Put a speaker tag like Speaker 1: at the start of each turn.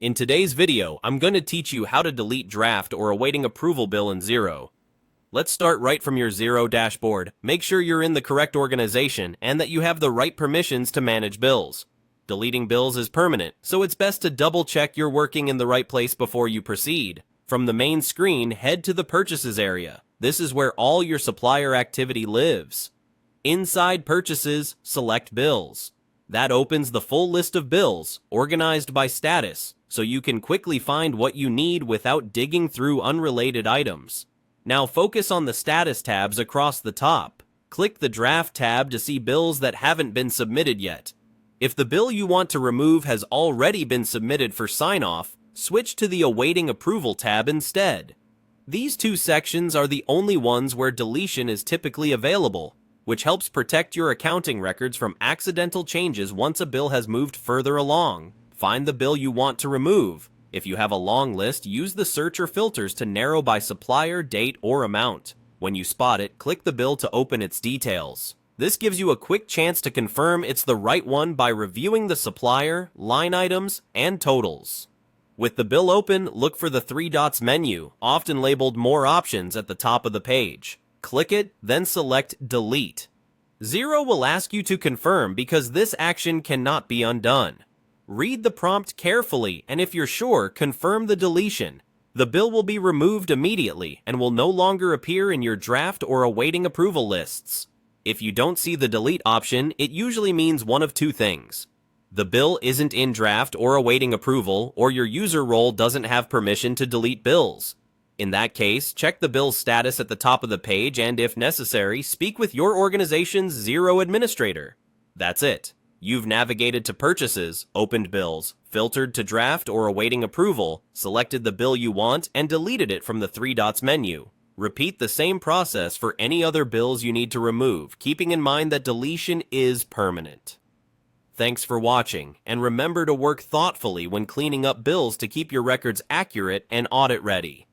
Speaker 1: In today's video, I'm going to teach you how to delete draft or awaiting approval bill in Xero. Let's start right from your Xero dashboard. Make sure you're in the correct organization and that you have the right permissions to manage bills. Deleting bills is permanent, so it's best to double check you're working in the right place before you proceed. From the main screen, head to the Purchases area. This is where all your supplier activity lives. Inside Purchases, select Bills. That opens the full list of bills, organized by status, so you can quickly find what you need without digging through unrelated items. Now focus on the status tabs across the top. Click the Draft tab to see bills that haven't been submitted yet. If the bill you want to remove has already been submitted for sign-off, switch to the Awaiting Approval tab instead. These two sections are the only ones where deletion is typically available, which helps protect your accounting records from accidental changes once a bill has moved further along. Find the bill you want to remove. If you have a long list, use the search or filters to narrow by supplier, date, or amount. When you spot it, click the bill to open its details. This gives you a quick chance to confirm it's the right one by reviewing the supplier, line items, and totals. With the bill open, look for the three dots menu, often labeled More Options at the top of the page. Click it, then select Delete. Xero will ask you to confirm because this action cannot be undone. Read the prompt carefully, and if you're sure, confirm the deletion. The bill will be removed immediately and will no longer appear in your draft or awaiting approval lists. If you don't see the delete option, it usually means one of two things. The bill isn't in draft or awaiting approval, or your user role doesn't have permission to delete bills. In that case, check the bill's status at the top of the page and, if necessary, speak with your organization's Xero administrator. That's it. You've navigated to Purchases, opened bills, filtered to Draft or awaiting approval, selected the bill you want, and deleted it from the three dots menu. Repeat the same process for any other bills you need to remove, keeping in mind that deletion is permanent. Thanks for watching, and remember to work thoughtfully when cleaning up bills to keep your records accurate and audit ready.